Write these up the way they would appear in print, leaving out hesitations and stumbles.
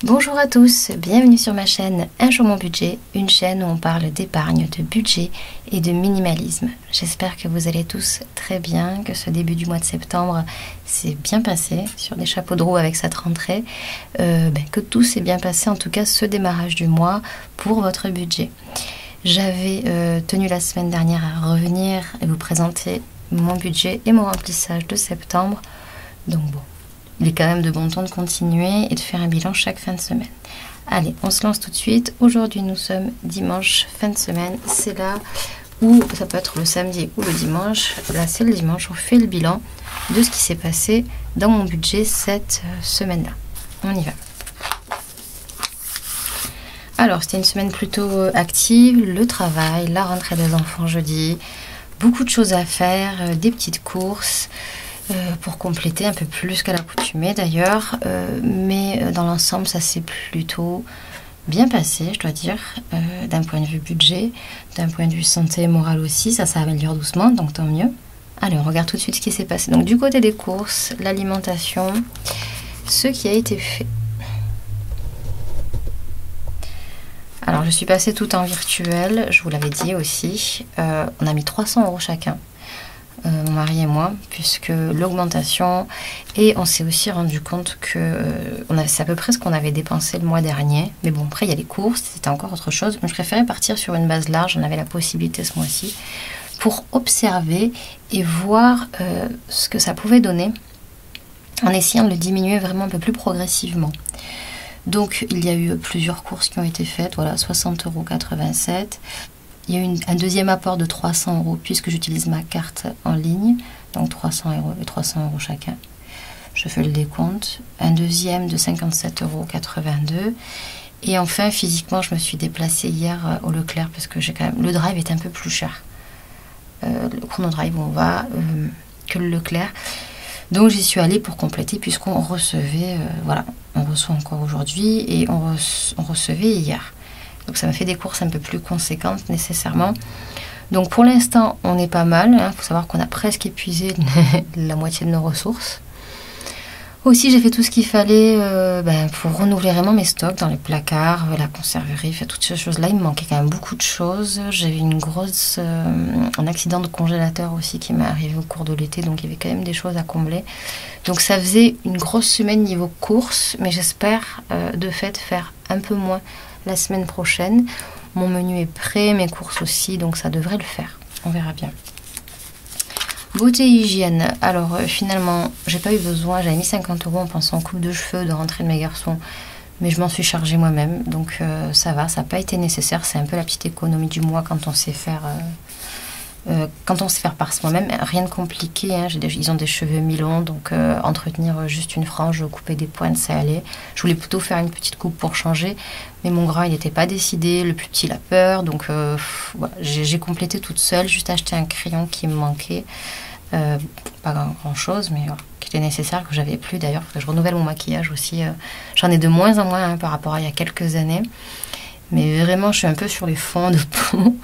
Bonjour à tous, bienvenue sur ma chaîne Un jour mon budget, une chaîne où on parle d'épargne, de budget et de minimalisme. J'espère que vous allez tous très bien, que ce début du mois de septembre s'est bien passé sur des chapeaux de roue avec cette rentrée, que tout s'est bien passé, en tout cas ce démarrage du mois pour votre budget. J'avais tenu la semaine dernière à revenir et vous présenter mon budget et mon remplissage de septembre, donc bon. Il est quand même de bon ton de continuer et de faire un bilan chaque fin de semaine. Allez, on se lance tout de suite. Aujourd'hui, nous sommes dimanche, fin de semaine. C'est là où, ça peut être le samedi ou le dimanche. Là, c'est le dimanche. On fait le bilan de ce qui s'est passé dans mon budget cette semaine-là. On y va. Alors, c'était une semaine plutôt active. Le travail, la rentrée des enfants jeudi. Beaucoup de choses à faire, des petites courses. Pour compléter un peu plus qu'à l'accoutumée d'ailleurs, mais dans l'ensemble ça s'est plutôt bien passé, je dois dire, d'un point de vue budget, d'un point de vue santé morale aussi, ça s'améliore doucement, donc tant mieux. Allez, on regarde tout de suite ce qui s'est passé. Donc du côté des courses, l'alimentation, ce qui a été fait. Alors je suis passée tout en virtuel, je vous l'avais dit aussi, on a mis 300 € chacun. Mon mari et moi, puisque l'augmentation, et on s'est aussi rendu compte que c'est à peu près ce qu'on avait dépensé le mois dernier, mais bon, après il y a les courses, c'était encore autre chose, mais je préférais partir sur une base large, on avait la possibilité ce mois-ci, pour observer et voir ce que ça pouvait donner, en essayant de le diminuer vraiment un peu plus progressivement. Donc il y a eu plusieurs courses qui ont été faites, voilà, 60,87 €. Il y a eu un deuxième apport de 300 € puisque j'utilise ma carte en ligne, donc 300 € et 300 € chacun. Je fais le décompte. Un deuxième de 57,82 €. Et enfin, physiquement, je me suis déplacée hier au Leclerc parce que j'ai quand même le drive est un peu plus cher. Le chrono drive où on va que le Leclerc. Donc j'y suis allée pour compléter puisqu'on recevait, voilà, on reçoit encore aujourd'hui et on recevait hier. Donc ça me fait des courses un peu plus conséquentes nécessairement. Donc pour l'instant, on est pas mal. Il faut savoir qu'on a presque épuisé la moitié de nos ressources. Aussi, j'ai fait tout ce qu'il fallait pour renouveler vraiment mes stocks dans les placards, la conserverie, toutes ces choses-là. Il me manquait quand même beaucoup de choses. J'avais un accident de congélateur aussi qui m'est arrivé au cours de l'été. Donc il y avait quand même des choses à combler. Donc ça faisait une grosse semaine niveau courses. Mais j'espère de fait faire un peu moins la semaine prochaine. Mon menu est prêt, mes courses aussi, donc ça devrait le faire. On verra bien. Beauté et hygiène. Alors finalement, j'ai pas eu besoin. J'avais mis 50 € en pensant en coupe de cheveux de rentrée de mes garçons, mais je m'en suis chargée moi-même, donc ça va. Ça n'a pas été nécessaire. C'est un peu la petite économie du mois quand on sait faire. Quand on sait faire par soi-même, rien de compliqué, hein. Ils ont des cheveux mi-longs, donc entretenir juste une frange, couper des pointes, ça allait. Je voulais plutôt faire une petite coupe pour changer, mais mon grand il n'était pas décidé, le plus petit il a peur, donc voilà, j'ai complété toute seule, juste acheté un crayon qui me manquait, pas grand chose, mais voilà, qui était nécessaire, que j'avais plus d'ailleurs, parce que je renouvelle mon maquillage aussi, j'en ai de moins en moins par rapport à il y a quelques années. Mais vraiment, je suis un peu sur les fonds de peau.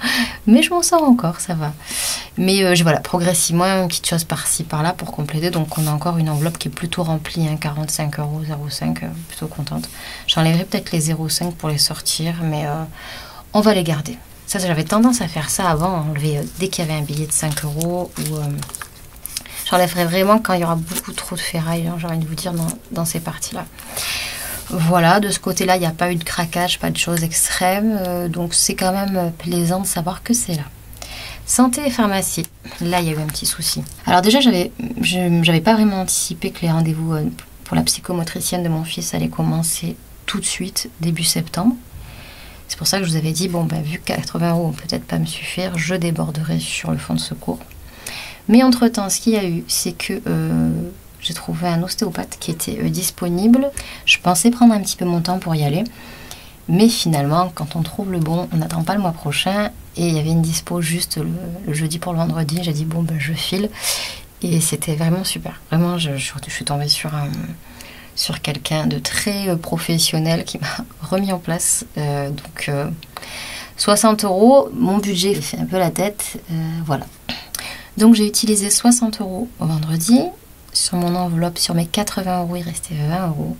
Mais je m'en sors encore, ça va. Mais voilà, progressivement, une petite chose par-ci, par-là pour compléter. Donc, on a encore une enveloppe qui est plutôt remplie, hein, 45 €, 0,5 €, plutôt contente. J'enlèverai peut-être les 0,5 € pour les sortir, mais on va les garder. Ça, j'avais tendance à faire ça avant, enlever dès qu'il y avait un billet de 5 € ou... j'enlèverai vraiment quand il y aura beaucoup trop de ferraille, hein, j'ai envie de vous dire, dans ces parties-là. Voilà, de ce côté-là, il n'y a pas eu de craquage, pas de choses extrêmes, donc c'est quand même plaisant de savoir que c'est là. Santé et pharmacie, là il y a eu un petit souci. Alors déjà, j'avais pas vraiment anticipé que les rendez-vous pour la psychomotricienne de mon fils allaient commencer tout de suite, début septembre. C'est pour ça que je vous avais dit, bon, vu que 80 € vont peut-être pas me suffire, je déborderai sur le fonds de secours. Mais entre-temps, ce qu'il y a eu, c'est que... j'ai trouvé un ostéopathe qui était disponible. Je pensais prendre un petit peu mon temps pour y aller. Mais finalement, quand on trouve le bon, on n'attend pas le mois prochain. Et il y avait une dispo juste le jeudi pour le vendredi. J'ai dit, bon, je file. Et c'était vraiment super. Vraiment, je suis tombée sur quelqu'un de très professionnel qui m'a remis en place. 60 €. Mon budget fait un peu la tête. Voilà. Donc, j'ai utilisé 60 € au vendredi. Sur mon enveloppe, sur mes 80 €, il restait 20 €.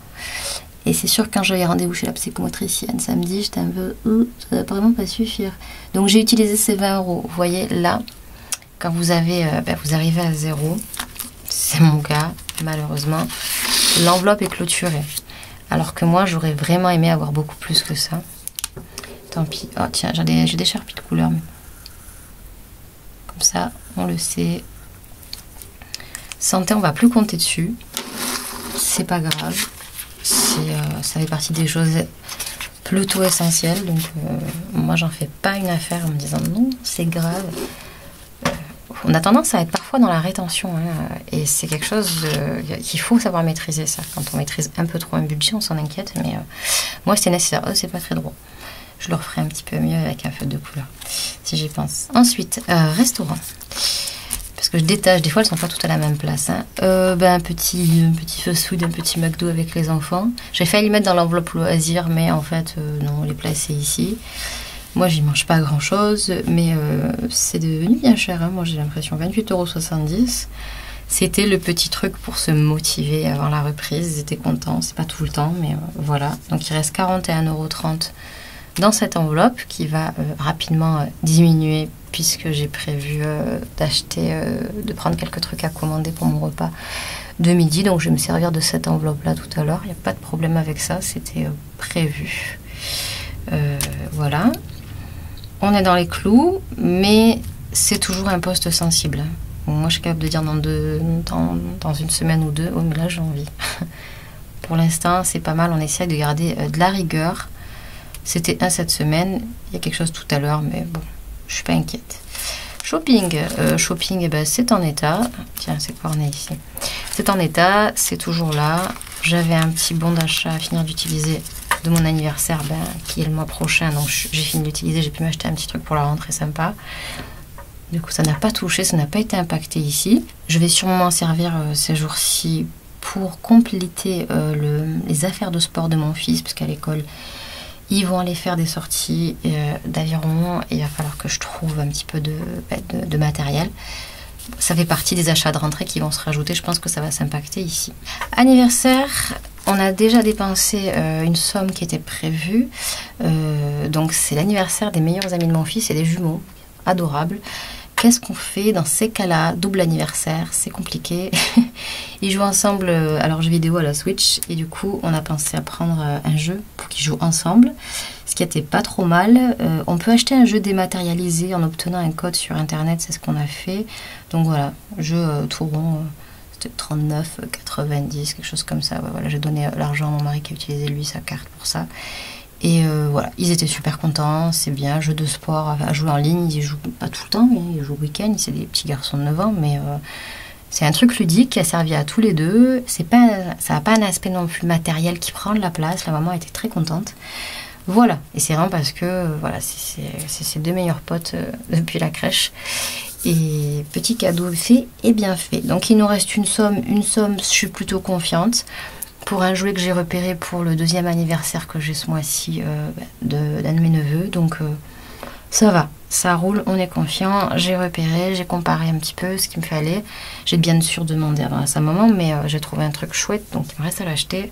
Et c'est sûr que quand j'avais rendez-vous chez la psychomotricienne samedi, j'étais un peu, ça va vraiment pas suffire. Donc j'ai utilisé ces 20 euros. Vous voyez là, quand vous avez, vous arrivez à 0, c'est mon cas, malheureusement, l'enveloppe est clôturée. Alors que moi, j'aurais vraiment aimé avoir beaucoup plus que ça. Tant pis. Oh tiens, j'ai des charpies de couleur. Comme ça, on le sait. Santé, on va plus compter dessus. C'est pas grave. Ça fait partie des choses plutôt essentielles. Donc, moi, j'en fais pas une affaire en me disant non, c'est grave. On a tendance à être parfois dans la rétention. Et c'est quelque chose qu'il faut savoir maîtriser, ça. Quand on maîtrise un peu trop un budget, on s'en inquiète. Mais moi, c'était nécessaire. C'est pas très drôle. Je le referai un petit peu mieux avec un feutre de couleur, si j'y pense. Ensuite, restaurant. Parce que je détache, des fois elles sont pas toutes à la même place. Un petit fast-food, un petit McDo avec les enfants. J'ai failli les mettre dans l'enveloppe loisir, mais en fait, non, les placer ici. Moi, j'y mange pas grand-chose, mais c'est devenu bien cher. Moi, j'ai l'impression 28,70 €. C'était le petit truc pour se motiver avant la reprise. Ils étaient contents, c'est pas tout le temps, mais voilà. Donc, il reste 41,30 € dans cette enveloppe qui va rapidement diminuer puisque j'ai prévu de prendre quelques trucs à commander pour mon repas de midi. Donc, je vais me servir de cette enveloppe-là tout à l'heure. Il n'y a pas de problème avec ça, c'était prévu. Voilà. On est dans les clous, mais c'est toujours un poste sensible. Bon, moi, je suis capable de dire dans une semaine ou deux, oh, mais là, j'ai envie. Pour l'instant, c'est pas mal. On essaie de garder de la rigueur. C'était cette semaine. Il y a quelque chose tout à l'heure, mais bon, je suis pas inquiète. Shopping. Shopping, c'est en état. Tiens, c'est quoi on est ici? C'est en état, c'est toujours là. J'avais un petit bon d'achat à finir d'utiliser de mon anniversaire, qui est le mois prochain. Donc, j'ai fini d'utiliser. J'ai pu m'acheter un petit truc pour la rentrée sympa. Du coup, ça n'a pas touché, ça n'a pas été impacté ici. Je vais sûrement m'en servir ces jours-ci pour compléter les affaires de sport de mon fils, parce qu'à l'école, ils vont aller faire des sorties d'aviron et il va falloir que je trouve un petit peu de matériel. Ça fait partie des achats de rentrée qui vont se rajouter. Je pense que ça va s'impacter ici. Anniversaire, on a déjà dépensé une somme qui était prévue. Donc c'est l'anniversaire des meilleurs amis de mon fils et des jumeaux. Adorables. Qu'est-ce qu'on fait dans ces cas-là? Double anniversaire, c'est compliqué. Ils jouent ensemble à leur jeu vidéo à la Switch. Et du coup, on a pensé à prendre un jeu pour qu'ils jouent ensemble. Ce qui était pas trop mal. On peut acheter un jeu dématérialisé en obtenant un code sur Internet. C'est ce qu'on a fait. Donc voilà, jeu tout rond. C'était 39,90, quelque chose comme ça. Voilà, j'ai donné l'argent à mon mari qui a utilisé lui sa carte pour ça. Et voilà, ils étaient super contents, c'est bien, jeu de sport à jouer en ligne, ils jouent pas tout le temps, mais ils jouent le week-end, c'est des petits garçons de 9 ans, mais c'est un truc ludique qui a servi à tous les deux. Ça n'a pas un aspect non plus matériel qui prend de la place, la maman était très contente. Voilà, et c'est vraiment parce que voilà, c'est ses deux meilleurs potes depuis la crèche. Et petit cadeau fait et bien fait. Donc il nous reste une somme, je suis plutôt confiante. Pour un jouet que j'ai repéré pour le 2e anniversaire que j'ai ce mois-ci d'un de mes neveux. Donc ça va, ça roule, on est confiant. J'ai repéré, j'ai comparé un petit peu ce qu'il me fallait. J'ai bien sûr demandé avant à sa maman, mais j'ai trouvé un truc chouette, donc il me reste à l'acheter.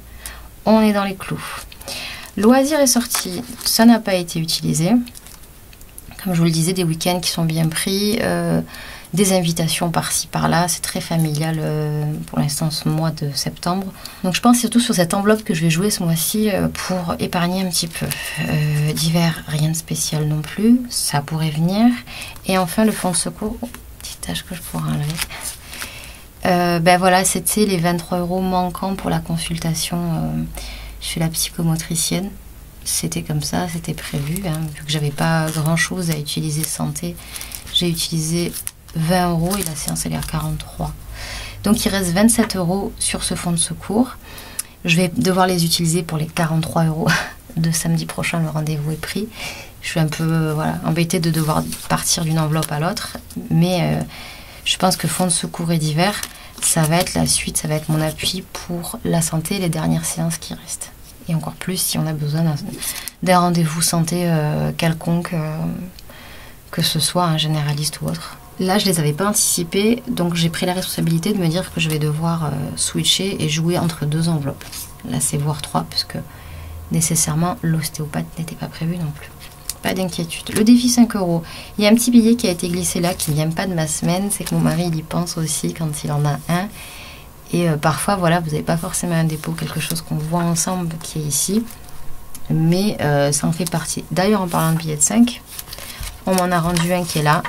On est dans les clous. Loisir est sorti, ça n'a pas été utilisé. Comme je vous le disais, des week-ends qui sont bien pris. Des invitations par-ci par-là, c'est très familial pour l'instant ce mois de septembre. Donc je pense surtout sur cette enveloppe que je vais jouer ce mois-ci pour épargner un petit peu. D'hiver, rien de spécial non plus, ça pourrait venir. Et enfin le fonds de secours, petite tâche que je pourrais enlever. Voilà, c'était les 23 € manquants pour la consultation chez la psychomotricienne. C'était comme ça, c'était prévu, vu que j'avais pas grand-chose à utiliser santé. J'ai utilisé 20 € et la séance elle est à 43. Donc il reste 27 € sur ce fonds de secours. Je vais devoir les utiliser pour les 43 € de samedi prochain, le rendez-vous est pris. Je suis un peu embêtée de devoir partir d'une enveloppe à l'autre, mais je pense que fonds de secours et d'hiver, ça va être la suite, ça va être mon appui pour la santé et les dernières séances qui restent. Et encore plus si on a besoin d'un rendez-vous santé quelconque, que ce soit un généraliste ou autre. Là, je les avais pas anticipés, donc j'ai pris la responsabilité de me dire que je vais devoir switcher et jouer entre 2 enveloppes. Là, c'est voire 3, puisque nécessairement l'ostéopathe n'était pas prévu non plus. Pas d'inquiétude. Le défi 5 €. Il y a un petit billet qui a été glissé là, qui ne vient pas de ma semaine. C'est que mon mari, il y pense aussi quand il en a un. Et parfois, voilà, vous n'avez pas forcément un dépôt, quelque chose qu'on voit ensemble qui est ici. Mais ça en fait partie. D'ailleurs, en parlant de billet de 5, on m'en a rendu un qui est là.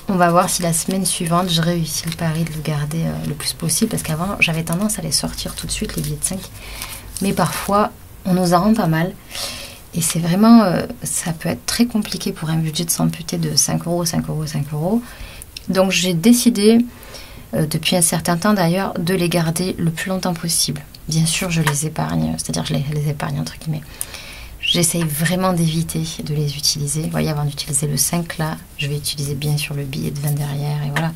On va voir si la semaine suivante, je réussis le pari de le garder le plus possible. Parce qu'avant, j'avais tendance à les sortir tout de suite, les billets de 5. Mais parfois, on nous en rend pas mal. Et c'est vraiment, ça peut être très compliqué pour un budget de s'amputer de 5 €, 5 €, 5 €. Donc j'ai décidé, depuis un certain temps d'ailleurs, de les garder le plus longtemps possible. Bien sûr, je les épargne, c'est-à-dire je les épargne entre guillemets. J'essaye vraiment d'éviter de les utiliser. Vous voyez, avant d'utiliser le 5 là, je vais utiliser bien sûr le billet de 20 derrière et voilà.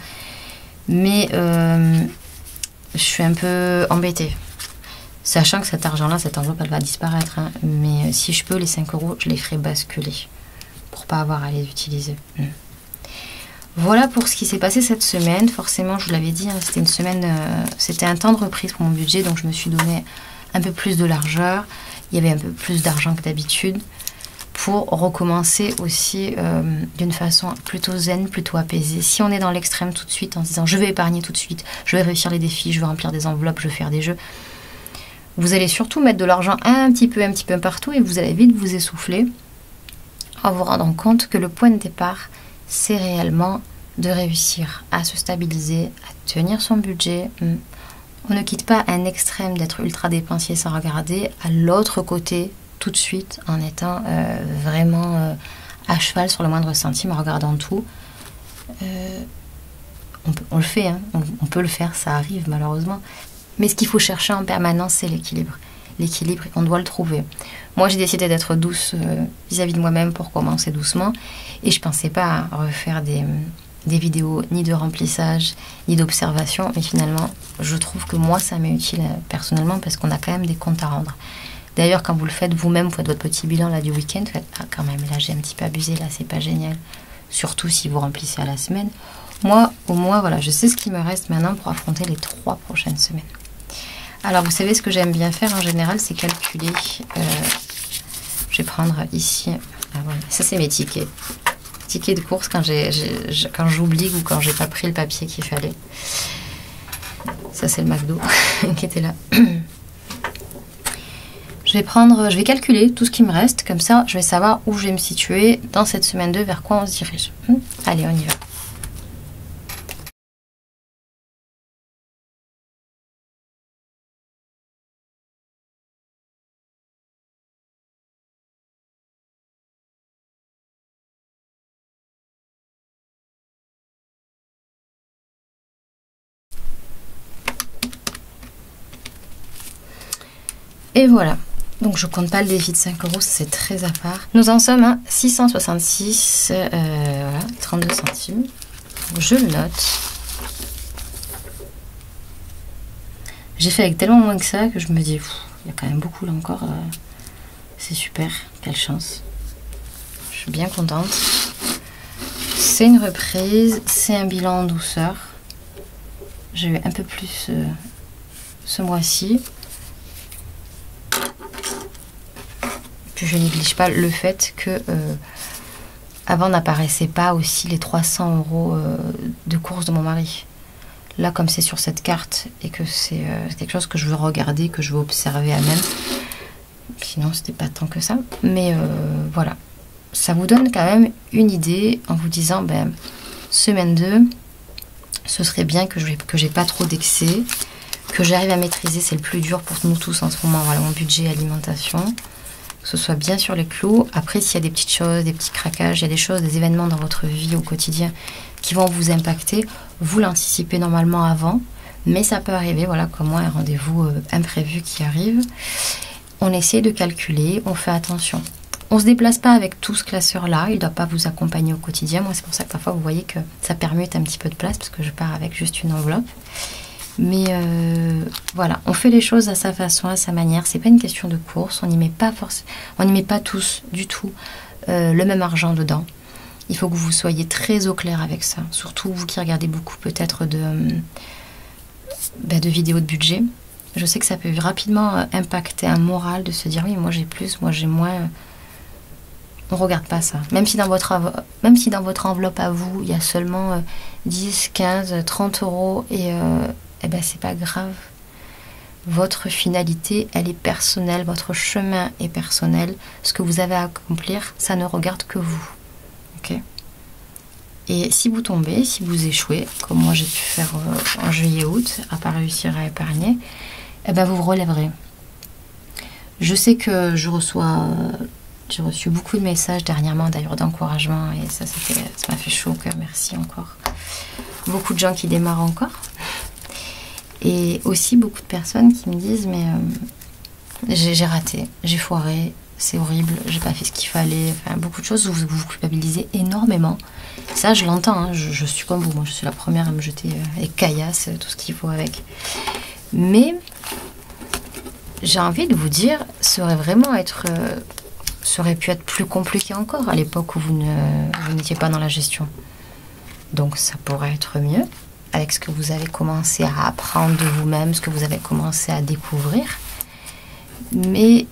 Mais je suis un peu embêtée. Sachant que cet argent-là, cette enveloppe, elle va disparaître. Hein. Mais si je peux, les 5 €, je les ferai basculer. Pour pas avoir à les utiliser. Voilà pour ce qui s'est passé cette semaine. Forcément, je vous l'avais dit, hein, c'était une semaine... c'était un temps de reprise pour mon budget. Donc, je me suis donné un peu plus de largeur. Il y avait un peu plus d'argent que d'habitude. Pour recommencer aussi d'une façon plutôt zen, plutôt apaisée. Si on est dans l'extrême tout de suite, en se disant, je vais épargner tout de suite, je vais réussir les défis, je vais remplir des enveloppes, je vais faire des jeux... Vous allez surtout mettre de l'argent un petit peu partout et vous allez vite vous essouffler en vous rendant compte que le point de départ, c'est réellement de réussir à se stabiliser, à tenir son budget. On ne quitte pas un extrême d'être ultra dépensier sans regarder à l'autre côté tout de suite en étant vraiment à cheval sur le moindre centime, en regardant tout. On le fait, hein, on peut le faire, ça arrive malheureusement. Mais ce qu'il faut chercher en permanence, c'est l'équilibre. L'équilibre, on doit le trouver. Moi, j'ai décidé d'être douce vis-à-vis de moi-même pour commencer doucement. Et je ne pensais pas à refaire des vidéos ni de remplissage, ni d'observation. Mais finalement, je trouve que moi, ça m'est utile personnellement parce qu'on a quand même des comptes à rendre. D'ailleurs, quand vous le faites vous-même, vous faites votre petit bilan là, du week-end, vous faites « Ah, quand même, là, j'ai un petit peu abusé, là, c'est pas génial. » Surtout si vous remplissez à la semaine. Moi, au moins, voilà, je sais ce qui me reste maintenant pour affronter les 3 prochaines semaines. Alors, vous savez, ce que j'aime bien faire en général, c'est calculer. Je vais prendre ici. Ah ouais, ça, c'est mes tickets. Tickets de course quand j'oublie ou quand j'ai pas pris le papier qu'il fallait. Ça, c'est le McDo qui était là. Je vais calculer tout ce qui me reste. Comme ça, je vais savoir où je vais me situer dans cette semaine 2, vers quoi on se dirige. Allez, on y va. Et voilà. Donc je compte pas le défi de 5 €, c'est très à part. Nous en sommes à 666, voilà, 32 centimes. Je le note. J'ai fait avec tellement moins que ça que je me dis, il y a quand même beaucoup là encore. C'est super, quelle chance. Je suis bien contente. C'est une reprise, c'est un bilan en douceur. J'ai eu un peu plus ce mois-ci. Puis je néglige pas le fait que avant n'apparaissait pas aussi les 300 € de course de mon mari. Là, comme c'est sur cette carte et que c'est quelque chose que je veux regarder, que je veux observer à même, sinon c'était pas tant que ça. Mais voilà, ça vous donne quand même une idée en vous disant, ben, semaine 2, ce serait bien que j'ai pas trop d'excès, que j'arrive à maîtriser, c'est le plus dur pour nous tous en ce moment, voilà, mon budget alimentation. Que ce soit bien sur les clous. Après, s'il y a des petites choses, des petits craquages, il y a des choses, des événements dans votre vie au quotidien qui vont vous impacter, vous l'anticipez normalement avant, mais ça peut arriver, voilà, comme moi, un rendez-vous imprévu qui arrive. On essaie de calculer, on fait attention. On ne se déplace pas avec tout ce classeur-là, il ne doit pas vous accompagner au quotidien. Moi, c'est pour ça que parfois, vous voyez que ça permute un petit peu de place, parce que je pars avec juste une enveloppe. Mais voilà, on fait les choses à sa façon, à sa manière. C'est pas une question de course. On n'y met pas tous du tout le même argent dedans. Il faut que vous soyez très au clair avec ça. Surtout vous qui regardez beaucoup peut-être de vidéos de budget. Je sais que ça peut rapidement impacter un moral de se dire oui, moi j'ai plus, moi j'ai moins. On regarde pas ça. Même si dans votre enveloppe à vous, il y a seulement 10, 15, 30 euros et ben c'est pas grave. Votre finalité, elle est personnelle, votre chemin est personnel. Ce que vous avez à accomplir, ça ne regarde que vous. Ok ? Et si vous tombez, si vous échouez, comme moi j'ai pu faire en juillet-août, à pas réussir à épargner, eh ben vous vous relèverez. Je sais que j'ai reçu beaucoup de messages dernièrement d'ailleurs d'encouragement et ça m'a fait chaud au cœur, merci encore. Beaucoup de gens qui démarrent encore. Et aussi beaucoup de personnes qui me disent mais j'ai raté, j'ai foiré, c'est horrible, j'ai pas fait ce qu'il fallait, enfin beaucoup de choses où vous vous culpabilisez énormément. Ça je l'entends, hein, je suis comme vous, moi je suis la première à me jeter avec caillasse, tout ce qu'il faut avec. Mais j'ai envie de vous dire, ça aurait pu être plus compliqué encore à l'époque où vous n'étiez pas dans la gestion. Donc ça pourrait être mieux avec ce que vous avez commencé à apprendre de vous-même, ce que vous avez commencé à découvrir. Mais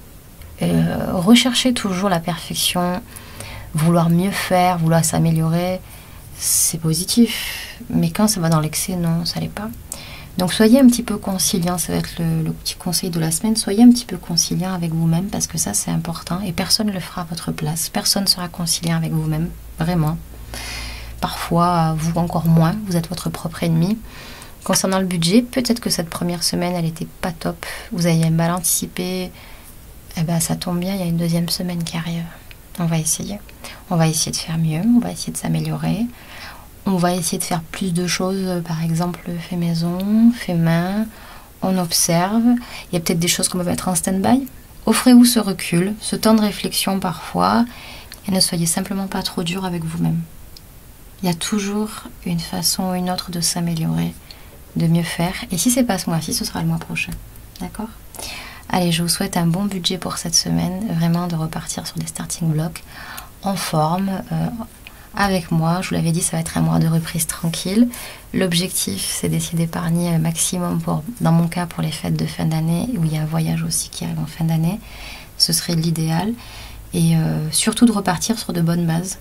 rechercher toujours la perfection, vouloir mieux faire, vouloir s'améliorer, c'est positif. Mais quand ça va dans l'excès, non, ça l'est pas. Donc soyez un petit peu conciliant, ça va être le petit conseil de la semaine, soyez un petit peu conciliant avec vous-même parce que ça c'est important et personne ne le fera à votre place, personne ne sera conciliant avec vous-même, vraiment. Parfois, vous encore moins, vous êtes votre propre ennemi. Concernant le budget, peut-être que cette première semaine, elle n'était pas top, vous aviez mal anticipé, eh ben ça tombe bien, il y a une deuxième semaine qui arrive. On va essayer de faire mieux, on va essayer de s'améliorer. On va essayer de faire plus de choses, par exemple fait maison, fait main, on observe. Il y a peut-être des choses qu'on peut mettre en stand-by. Offrez-vous ce recul, ce temps de réflexion parfois, et ne soyez simplement pas trop dur avec vous-même. Il y a toujours une façon ou une autre de s'améliorer, de mieux faire. Et si c'est pas ce mois-ci, ce sera le mois prochain. D'accord ? Allez, je vous souhaite un bon budget pour cette semaine, vraiment de repartir sur des starting blocks en forme, avec moi. Je vous l'avais dit, ça va être un mois de reprise tranquille. L'objectif, c'est d'essayer d'épargner un maximum, dans mon cas, pour les fêtes de fin d'année, où il y a un voyage aussi qui arrive en fin d'année. Ce serait l'idéal. Et surtout de repartir sur de bonnes bases.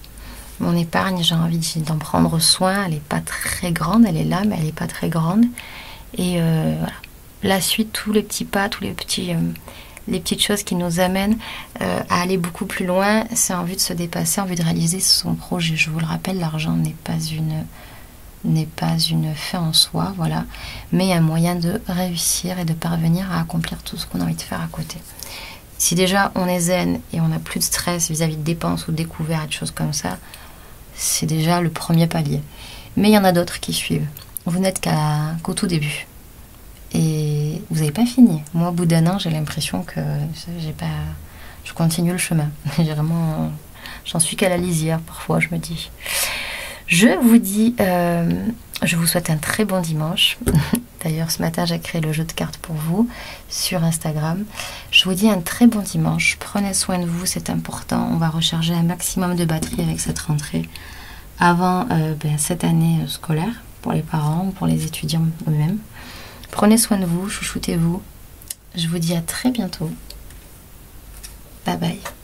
Mon épargne, j'ai envie d'en prendre soin. Elle n'est pas très grande, elle est là, mais elle n'est pas très grande. Et voilà. La suite, tous les petits pas, les petites choses qui nous amènent à aller beaucoup plus loin, c'est en vue de se dépasser, en vue de réaliser son projet. Je vous le rappelle, l'argent n'est pas une fin en soi, voilà, mais un moyen de réussir et de parvenir à accomplir tout ce qu'on a envie de faire à côté. Si déjà on est zen et on n'a plus de stress vis-à-vis de dépenses ou de découvertes, des choses comme ça, c'est déjà le premier palier. Mais il y en a d'autres qui suivent. Vous n'êtes qu'au tout début. Et vous n'avez pas fini. Moi, au bout d'un an, j'ai l'impression que je continue le chemin. J'en suis qu'à la lisière, parfois, je me dis. Je vous souhaite un très bon dimanche. D'ailleurs, ce matin, j'ai créé le jeu de cartes pour vous sur Instagram. Je vous dis un très bon dimanche. Prenez soin de vous, c'est important. On va recharger un maximum de batterie avec cette rentrée avant cette année scolaire, pour les parents ou pour les étudiants eux-mêmes. Prenez soin de vous, chouchoutez-vous. Je vous dis à très bientôt. Bye bye.